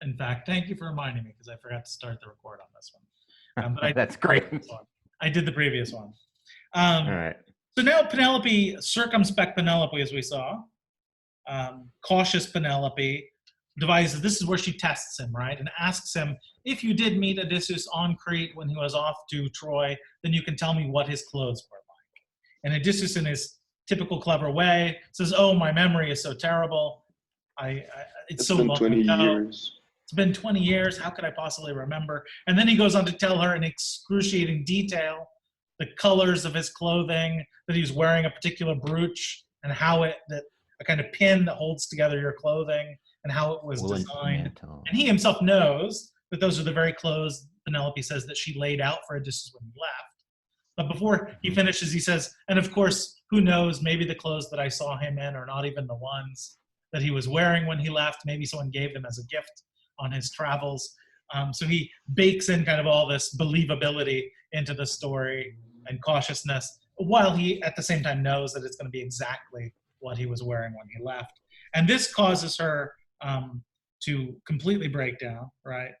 In fact, thank you for reminding me because I forgot to start the record on this one. But That's great. I did the previous one. All right. So now Penelope, circumspect Penelope, as we saw, cautious Penelope, devises, this is where she tests him, right? And asks him, if you did meet Odysseus on Crete when he was off to Troy, then you can tell me what his clothes were like. And Odysseus, in his typical clever way, says, oh, my memory is so terrible. It's so been long 20 ago. years. It's been 20 years. How could I possibly remember? And then he goes on to tell her in excruciating detail the colors of his clothing, that he was wearing a particular brooch, and how a kind of pin that holds together your clothing, and how it was designed. And he himself knows that those are the very clothes Penelope says that she laid out for Odysseus when he left. But before he finishes, he says, and of course, who knows, maybe the clothes that I saw him in are not even the ones that he was wearing when he left. Maybe someone gave them as a gift on his travels. So he bakes in kind of all this believability into the story and cautiousness, while he at the same time knows that it's going to be exactly what he was wearing when he left. And this causes her to completely break down, right?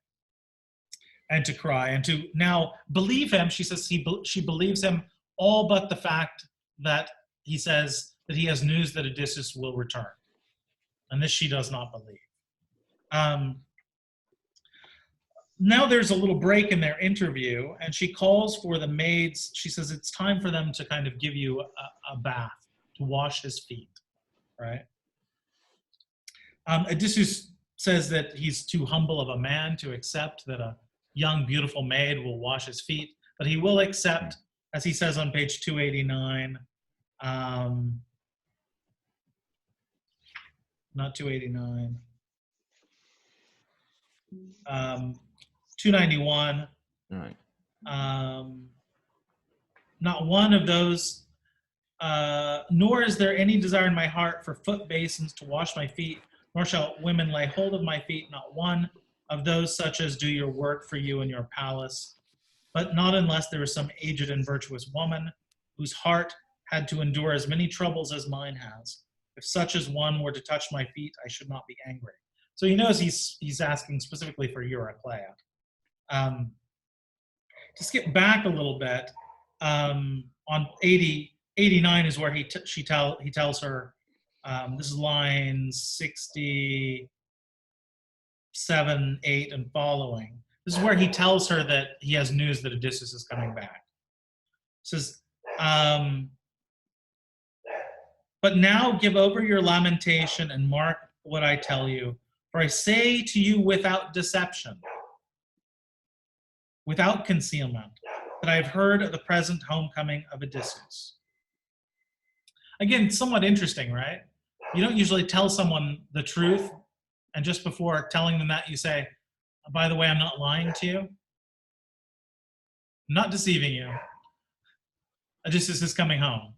And to cry and to now believe him. She says she believes him all but the fact that he says that he has news that Odysseus will return. And this she does not believe. Now there's a little break in their interview, and she calls for the maids. She says it's time for them to kind of give you a bath, to wash his feet, right? Odysseus says that he's too humble of a man to accept that a young, beautiful maid will wash his feet, but he will accept, as he says on page 289, not 289, 291. All right. Not one of those, nor is there any desire in my heart for foot basins to wash my feet, nor shall women lay hold of my feet, not one of those such as do your work for you in your palace, but not unless there is some aged and virtuous woman whose heart had to endure as many troubles as mine has. If such as one were to touch my feet, I should not be angry. So he knows he's asking specifically for Eurycleia. To skip back a little bit, on 89 is where he tells her, this is lines 67, 8, and following. This is where he tells her that he has news that Odysseus is coming back. He says, but now give over your lamentation and mark what I tell you, for I say to you without deception, without concealment, that I have heard of the present homecoming of Odysseus. Again, somewhat interesting, right? You don't usually tell someone the truth, and just before telling them that, you say, by the way, I'm not lying to you. I'm not deceiving you. Odysseus is coming home,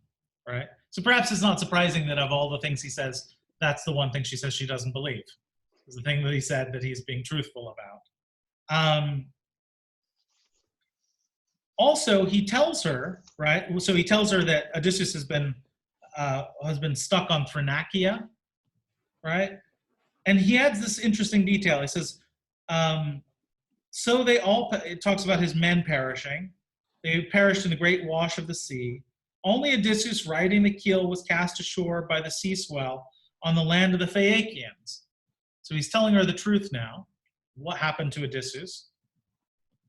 right? So perhaps it's not surprising that of all the things he says, that's the one thing she says she doesn't believe. It's the thing that he said that he's being truthful about. Also, he tells her, right? So he tells her that Odysseus has been stuck on Thrinacia, right? And he adds this interesting detail. He says, so they all, it talks about his men perishing. They perished in the great wash of the sea. Only Odysseus, riding the keel, was cast ashore by the sea swell on the land of the Phaeacians. So he's telling her the truth now, what happened to Odysseus,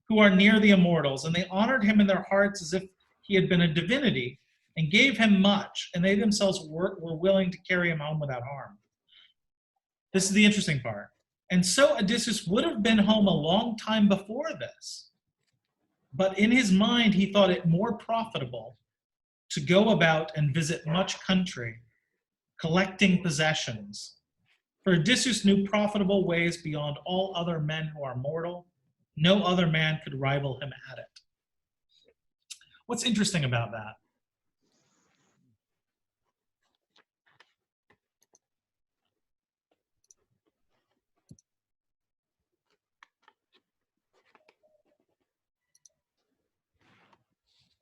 who are near the immortals, and they honored him in their hearts as if he had been a divinity, and gave him much, and they themselves were willing to carry him home without harm. This is the interesting part. And so Odysseus would have been home a long time before this, but in his mind he thought it more profitable to go about and visit much country, collecting possessions. For Odysseus knew profitable ways beyond all other men who are mortal. No other man could rival him at it. What's interesting about that?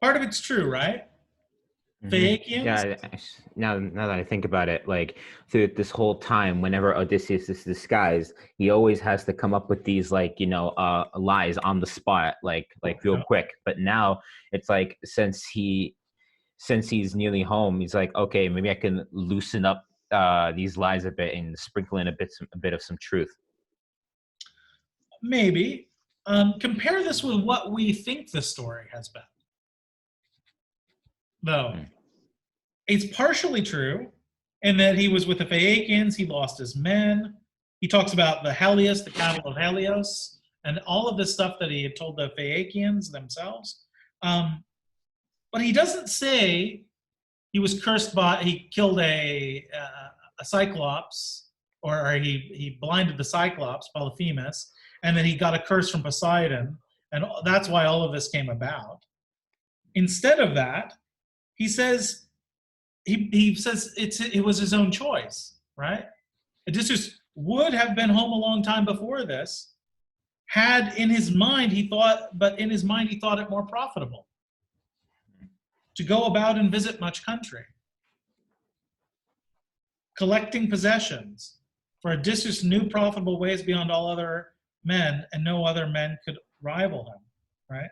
Part of it's true, right? Phaeacians. Yeah, now that I think about it, like through this whole time, whenever Odysseus is disguised, he always has to come up with these like, lies on the spot, like real Yeah. quick. But now it's like since he's nearly home, he's like, okay, maybe I can loosen up these lies a bit and sprinkle in a bit of some truth. Maybe. Compare this with what we think the story has been, though. Mm. It's partially true in that he was with the Phaeacians, he lost his men. He talks about the Helios, the cattle of Helios, and all of this stuff that he had told the Phaeacians themselves. But he doesn't say he was cursed by, he killed a Cyclops, or he blinded the Cyclops, Polyphemus, and then he got a curse from Poseidon, and that's why all of this came about. Instead of that, he says he says it was his own choice, right? Odysseus would have been home a long time before this, had in his mind he thought it more profitable to go about and visit much country, collecting possessions. For Odysseus knew profitable ways beyond all other men, and no other men could rival him, right?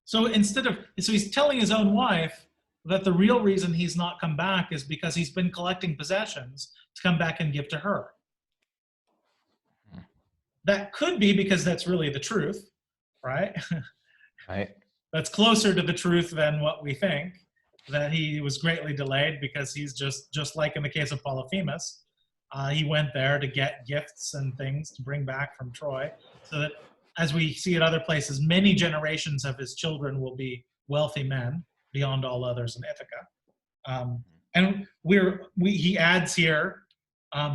So he's telling his own wife that the real reason he's not come back is because he's been collecting possessions to come back and give to her. That could be because that's really the truth, right? Right. That's closer to the truth than what we think, that he was greatly delayed because he's just like in the case of Polyphemus. He went there to get gifts and things to bring back from Troy, so that, as we see at other places, many generations of his children will be wealthy men beyond all others in Ithaca. And he adds here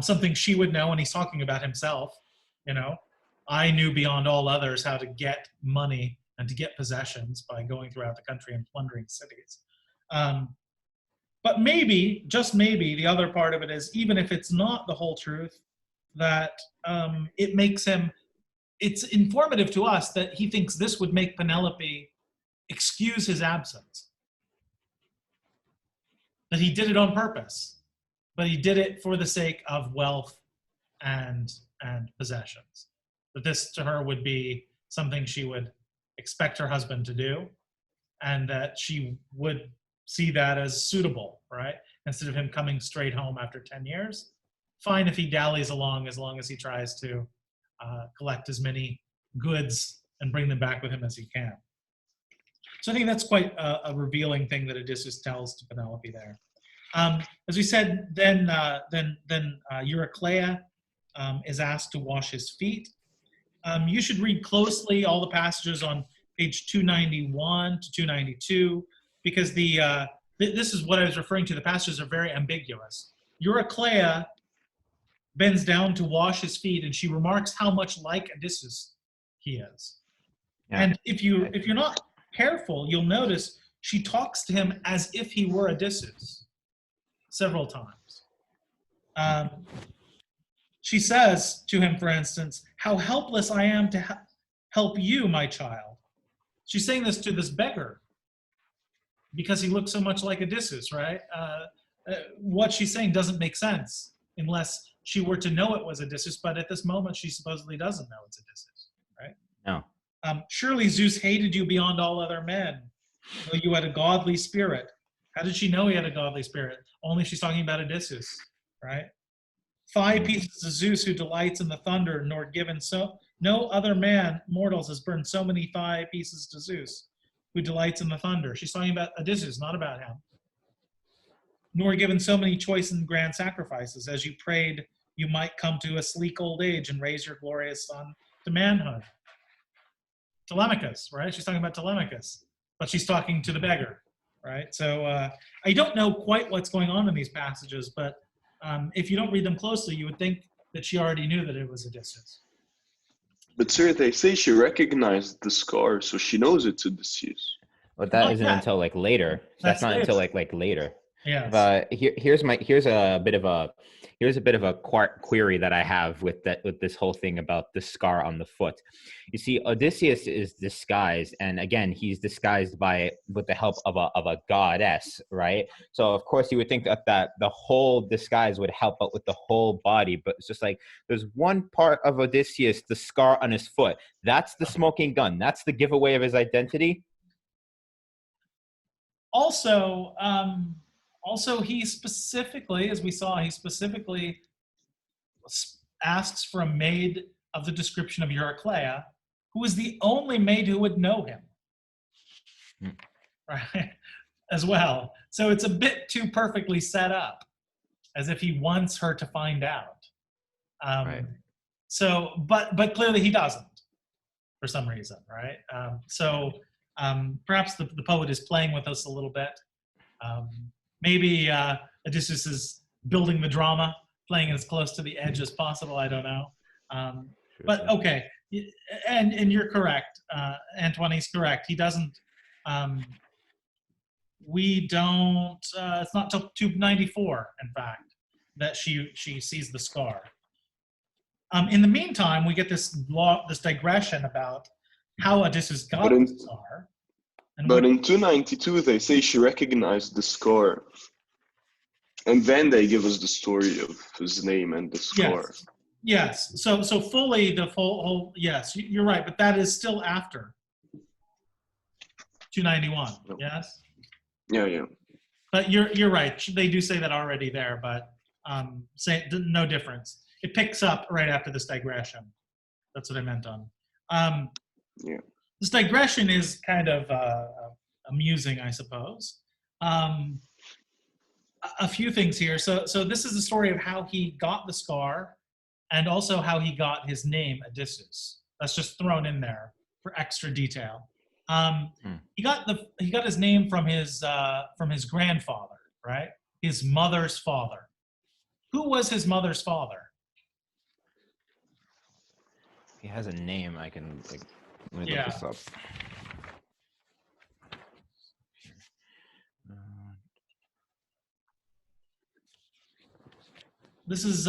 something she would know, and he's talking about himself. I knew beyond all others how to get money and to get possessions by going throughout the country and plundering cities. But maybe, just maybe, the other part of it is, even if it's not the whole truth, that it's informative to us that he thinks this would make Penelope excuse his absence. That he did it on purpose, but he did it for the sake of wealth and possessions. That this to her would be something she would expect her husband to do, and that she would see that as suitable, right? Instead of him coming straight home after 10 years. Fine if he dallies along, as long as he tries to collect as many goods and bring them back with him as he can. So I think that's quite a revealing thing that Odysseus tells to Penelope there. As we said, then Eurycleia is asked to wash his feet. You should read closely all the passages on page 291 to 292, because this is what I was referring to. The passages are very ambiguous. Eurycleia bends down to wash his feet, and she remarks how much like Odysseus he is. Yeah. And if you're not careful, you'll notice she talks to him as if he were Odysseus several times. She says to him, for instance, "How helpless I am to help you, my child." She's saying this to this beggar because he looks so much like Odysseus, right? What she's saying doesn't make sense unless she were to know it was Odysseus, but at this moment she supposedly doesn't know it's Odysseus, right? No. Surely Zeus hated you beyond all other men, though you had a godly spirit. How did she know he had a godly spirit? Only she's talking about Odysseus, right? 5 pieces of Zeus, who delights in the thunder, nor given so no other man, mortals, has burned so many 5 pieces to Zeus, who delights in the thunder. She's talking about Odysseus, not about him. Nor given so many choice and grand sacrifices, as you prayed you might come to a sleek old age and raise your glorious son to manhood. Telemachus, right? She's talking about Telemachus, but she's talking to the beggar, right? So I don't know quite what's going on in these passages, but if you don't read them closely, you would think that she already knew that it was Odysseus. But sir, they say she recognized the scar, so she knows it's Odysseus. But that isn't until like later. That's not later. until like later. Yes. But here's a bit of a query that I have with this whole thing about the scar on the foot. You see, Odysseus is disguised, and again, he's disguised with the help of a goddess, right? So of course you would think that the whole disguise would help out with the whole body, but it's just like there's one part of Odysseus, the scar on his foot. That's the smoking gun. That's the giveaway of his identity. Also, he specifically, as we saw, he specifically asks for a maid of the description of Eurycleia, who is the only maid who would know him, right? As well. So it's a bit too perfectly set up, as if he wants her to find out. Right. So, but clearly he doesn't, for some reason, right? Perhaps the poet is playing with us a little bit. Maybe Odysseus is building the drama, playing as close to the edge as possible. I don't know. But okay, and you're correct. Antoine is correct. He doesn't. We don't. It's not till 294, in fact, that she sees the scar. In the meantime, we get this digression about how Odysseus got the scar. But in 292, they say she recognized the scar. And then they give us the story of his name and the scar. Yes. So fully the whole yes, you're right, but that is still after 291. No. Yes? Yeah. But you're right. They do say that already there, but say no difference. It picks up right after this digression. That's what I meant on. Yeah. This digression is kind of amusing, I suppose. A few things here. So this is the story of how he got the scar, and also how he got his name, Odysseus. That's just thrown in there for extra detail. He got his name from his grandfather, right? His mother's father. Who was his mother's father? He has a name. I can let me look this up. This is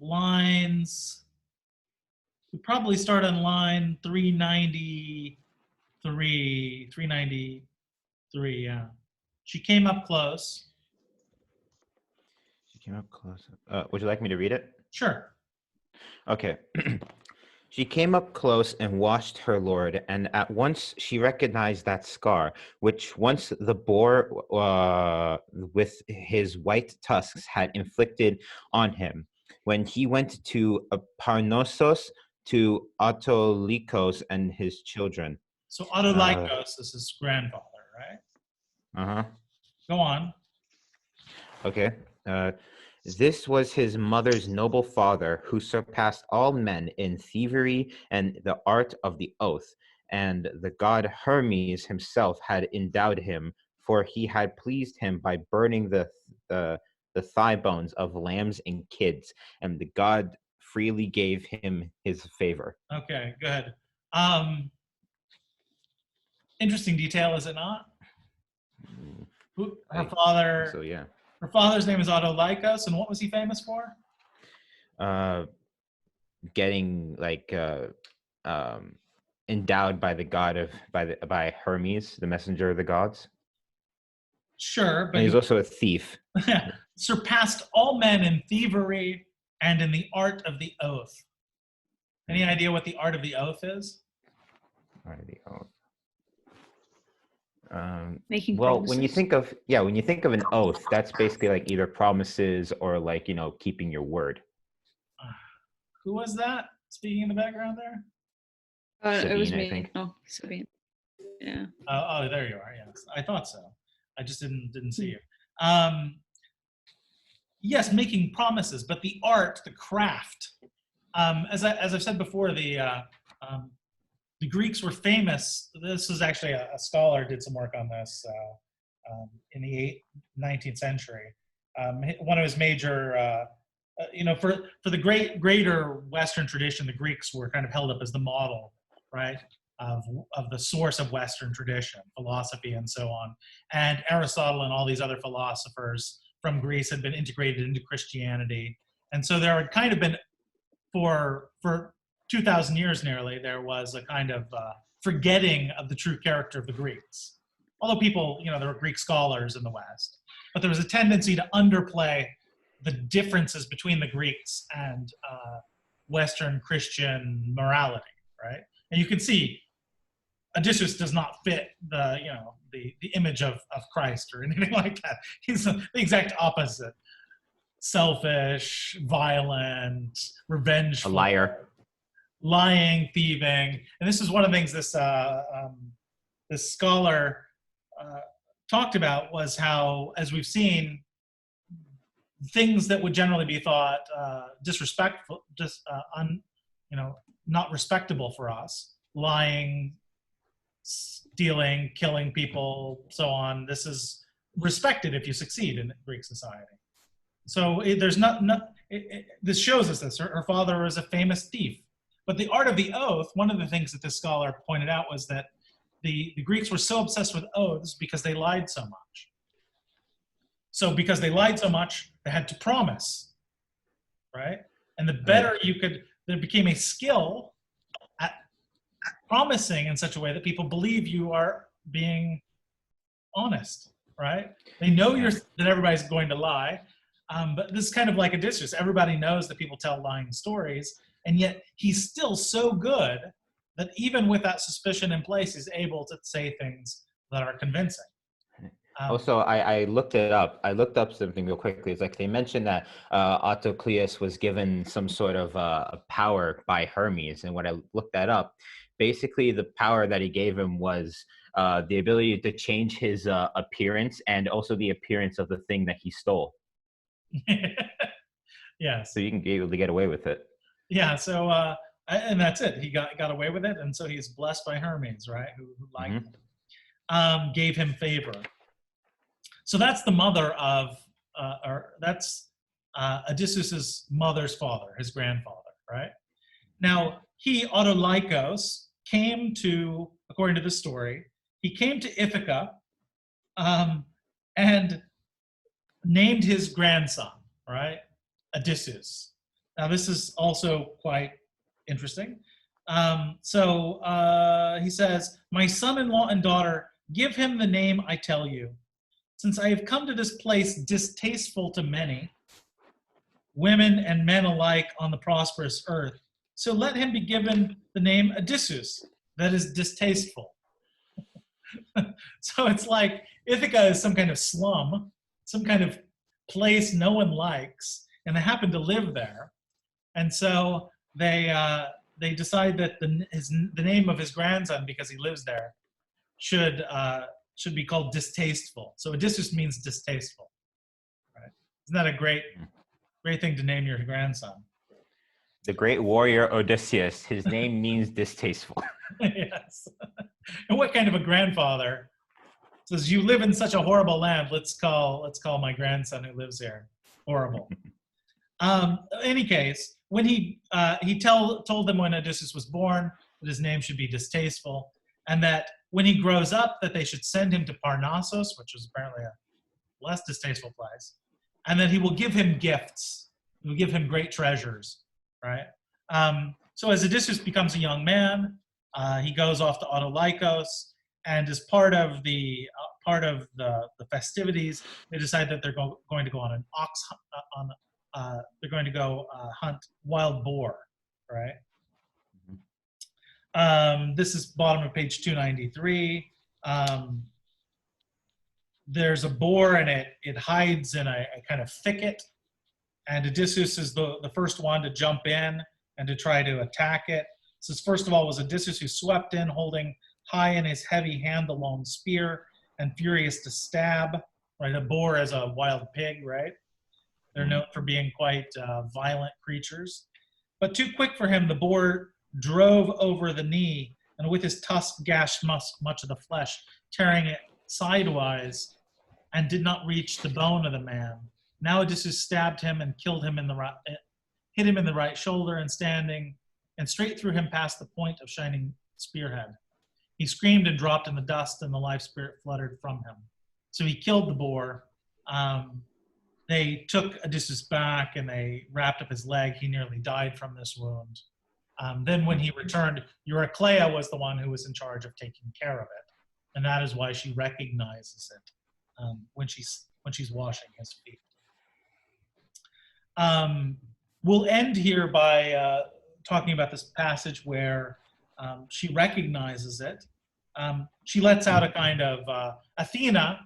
lines. We probably start on line 393. 393. Yeah. She came up close. She came up close. Would you like me to read it? Sure. Okay. She came up close and watched her lord, and at once she recognized that scar, which once the boar with his white tusks had inflicted on him when he went to Parnassus to Autolycus and his children. So Autolycus is his grandfather, right? Uh-huh. Go on. Okay. This was his mother's noble father, who surpassed all men in thievery and the art of the oath, and the god Hermes himself had endowed him, for he had pleased him by burning the thigh bones of lambs and kids, and the god freely gave him his favor. Okay, good. Interesting detail, is it not? Her father. So yeah. Her father's name is Autolycus, and what was he famous for? Getting endowed by the god by Hermes, the messenger of the gods. Sure, but and he's also a thief. Surpassed all men in thievery and in the art of the oath. Any idea what the art of the oath is? Art of the oath. Making well, promises. when you think of an oath, that's basically like either promises or keeping your word. Who was that speaking in the background there? It was Sabine, me. I think. Oh, Sabine. Yeah. Oh, there you are. Yes, I thought so. I just didn't see you. Yes, making promises, but the art, the craft. As I've said before, the Greeks were famous. This is actually a scholar did some work on this in the 19th century. One of his major, for the greater Western tradition, the Greeks were kind of held up as the model, right? of the source of Western tradition, philosophy, and so on. And Aristotle and all these other philosophers from Greece had been integrated into Christianity. And so there had kind of been, for 2,000 years nearly, there was a kind of forgetting of the true character of the Greeks. Although people, there were Greek scholars in the West, but there was a tendency to underplay the differences between the Greeks and Western Christian morality, right? And you can see Odysseus does not fit the image of Christ or anything like that. He's the exact opposite. Selfish, violent, revengeful. A liar. Lying, thieving. And this is one of the things this scholar talked about, was how, as we've seen, things that would generally be thought disrespectful, not respectable for us, lying, stealing, killing people, so on. This is respected if you succeed in Greek society. So this shows us this. Her father was a famous thief. But the art of the oath, one of the things that this scholar pointed out was that the Greeks were so obsessed with oaths because they lied so much. So because they lied so much, they had to promise, right? And the better there became a skill at promising in such a way that people believe you are being honest, right? They know that everybody's going to lie, but this is kind of like Odysseus. Everybody knows that people tell lying stories, and yet he's still so good that even with that suspicion in place, he's able to say things that are convincing. Also, I looked it up. I looked up something real quickly. It's like they mentioned that Autocleus was given some sort of power by Hermes. And when I looked that up, basically the power that he gave him was the ability to change his appearance and also the appearance of the thing that he stole. Yes. So you can be able to get away with it. Yeah, so, and that's it. He got away with it, and so he's blessed by Hermes, right, who liked him, gave him favor. So that's the mother of, that's Odysseus's mother's father, his grandfather, right? Now, Autolycos, came to, according to the story, he came to Ithaca and named his grandson, right, Odysseus. Now, this is also quite interesting. He says, "My son-in-law and daughter, give him the name I tell you. Since I have come to this place distasteful to many, women and men alike on the prosperous earth, so let him be given the name Odysseus, that is distasteful." So it's like Ithaca is some kind of slum, some kind of place no one likes, and they happen to live there. And so they decide that the name of his grandson, because he lives there, should be called Distasteful. So Odysseus means distasteful, right? Isn't that a great thing to name your grandson? The great warrior Odysseus. His name means distasteful. Yes. And what kind of a grandfather says, "You live in such a horrible land. Let's call my grandson who lives here horrible." In any case, when he told them when Odysseus was born that his name should be distasteful, and that when he grows up that they should send him to Parnassus, which was apparently a less distasteful place, and that he will give him gifts. He will give him great treasures, right? So as Odysseus becomes a young man, he goes off to Autolycos, and as part of the festivities, they decide that they're going to go on an ox they're going to go hunt wild boar, right? This is bottom of page 293. There's a boar, and it hides in a kind of thicket, and Odysseus is the first one to jump in and to try to attack it. So first of all was Odysseus, who swept in, holding high in his heavy hand the long spear, and furious to stab, right? A boar is a wild pig, right? They're known for being quite violent creatures. But too quick for him, the boar drove over the knee, and with his tusk gashed much of the flesh, tearing it sidewise, and did not reach the bone of the man. Now Odysseus stabbed him and killed him hit him in the right shoulder, and straight through him past the point of shining spearhead. He screamed and dropped in the dust, and the life spirit fluttered from him. So he killed the boar. They took Odysseus back and they wrapped up his leg. He nearly died from this wound. Then when he returned, Eurycleia was the one who was in charge of taking care of it. And that is why she recognizes it when she's washing his feet. We'll end here by talking about this passage where she recognizes it. She lets out a kind of, Athena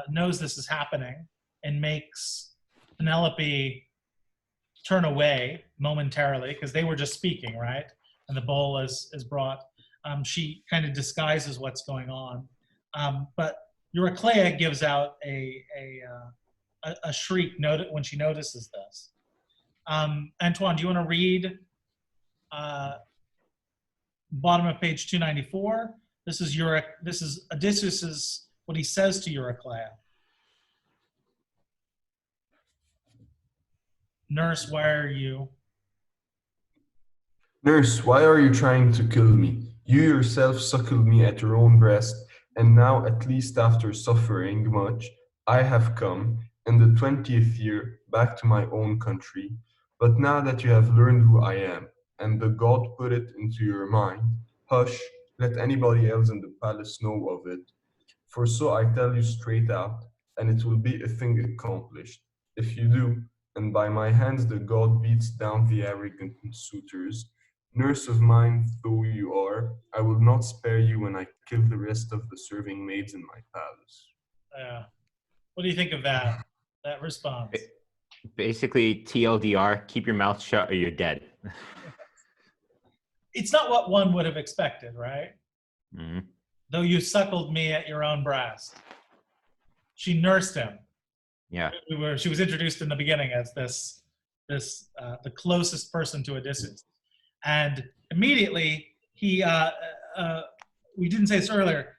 knows this is happening and makes Penelope turn away momentarily because they were just speaking, right? And the bowl is brought. She kind of disguises what's going on. But Eurycleia gives out a shriek when she notices this. Antoine, do you want to read bottom of page 294? This is Odysseus's what he says to Eurycleia. Nurse, why are you? Nurse, why are you trying to kill me? You yourself suckled me at your own breast, and now, at least after suffering much, I have come, in the 20th year, back to my own country. But now that you have learned who I am, and the god put it into your mind, hush, let anybody else in the palace know of it. For so I tell you straight out, and it will be a thing accomplished. If you do, and by my hands the god beats down the arrogant suitors, nurse of mine though you are, I will not spare you when I kill the rest of the serving maids in my palace. Yeah. What do you think of that response? Basically, TLDR, keep your mouth shut or you're dead. It's not what one would have expected, right? Mm-hmm. Though you suckled me at your own breast. She nursed him. Yeah. She was introduced in the beginning as the closest person to Odysseus. And immediately he we didn't say this earlier,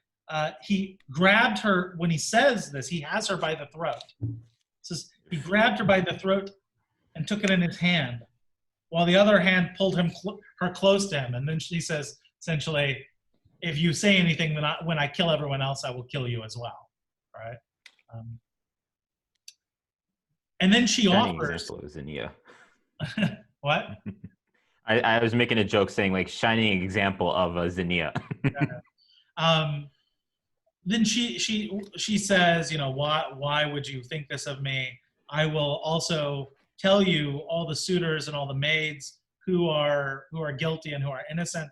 he grabbed her. When he says this, he has her by the throat. It says he grabbed her by the throat and took it in his hand, while the other hand pulled her close to him. And then she says, essentially, if you say anything, then when I kill everyone else, I will kill you as well, right? And then she offers. Example of Xenia. What? I was making a joke saying like shining example of a Xenia. Then she says, why would you think this of me? I will also tell you all the suitors and all the maids who are guilty and who are innocent.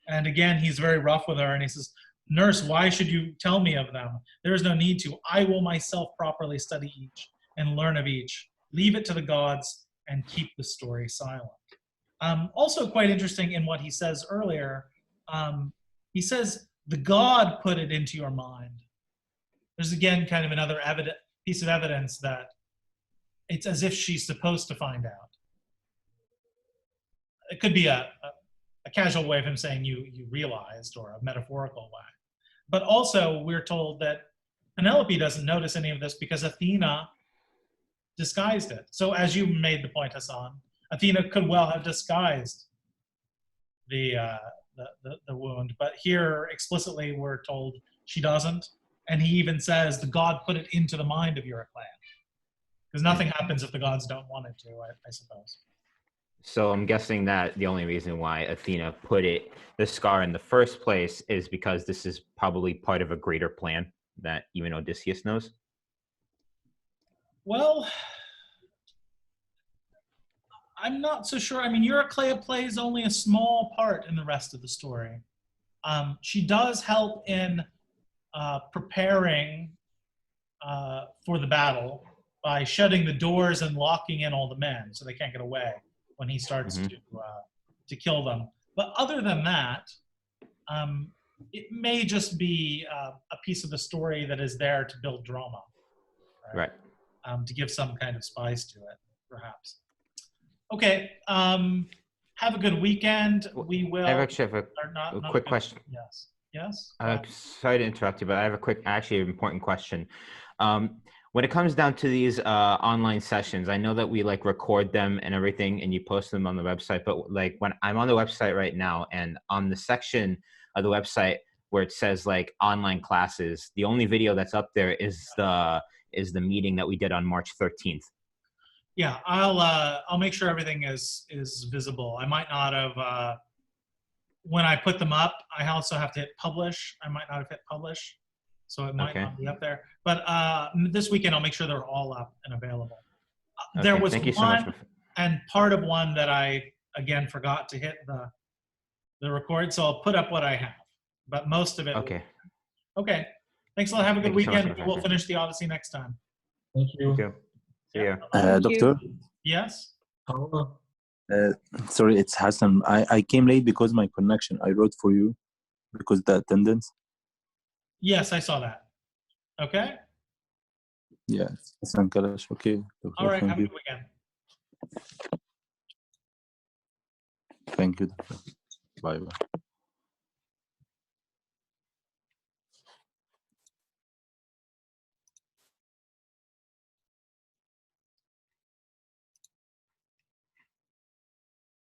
And again, he's very rough with her, and he says, nurse, why should you tell me of them? There is no need to. I will myself properly study each and learn of each. Leave it to the gods and keep the story silent. Also quite interesting in what he says earlier, he says, the god put it into your mind. There's again kind of another piece of evidence that it's as if she's supposed to find out. It could be a casual way of him saying you realized, or a metaphorical way. But also we're told that Penelope doesn't notice any of this because Athena disguised it. So as you made the point, Hassan, Athena could well have disguised the wound, but here explicitly we're told she doesn't. And he even says the god put it into the mind of Eurycleia. Because nothing happens if the gods don't want it to, I suppose. So I'm guessing that the only reason why Athena put the scar in the first place is because this is probably part of a greater plan that even Odysseus knows. Well, I'm not so sure. I mean, Eurycleia plays only a small part in the rest of the story. She does help in preparing for the battle by shutting the doors and locking in all the men so they can't get away when he starts to kill them. But other than that, it may just be a piece of the story that is there to build drama, Right. To give some kind of spice to it, perhaps. Okay, have a good weekend. We will. I actually have a quick question. Yes. Yes. Sorry to interrupt you, but I have a quick, actually important question. When it comes down to these online sessions, I know that we like record them and everything and you post them on the website, but like when I'm on the website right now and on the section of the website where it says like online classes. The only video that's up there is the meeting that we did on March 13th. Yeah, I'll make sure everything is visible. I might not have when I put them up. I also have to hit publish. I might not have hit publish, so it might Okay. not be up there. But this weekend I'll make sure they're all up and available. Okay, There was thank you so one, much. and part of one that I again forgot to hit the record, so I'll put up what I have. But most of it. Okay. Okay. Thanks a lot. Have a good Thank you so much, weekend. We'll Professor. finish the Odyssey next time. Thank you. Thank you. See ya. Thank you. Doctor, Yes. sorry, it's Hassan. I came late because my connection. I wrote for you because the attendance. Yes, I saw that. Okay. Yeah, Hassan Kalash. Okay, Doctor, All right. thank Have a you. good weekend. Thank you, Doctor. Bye bye.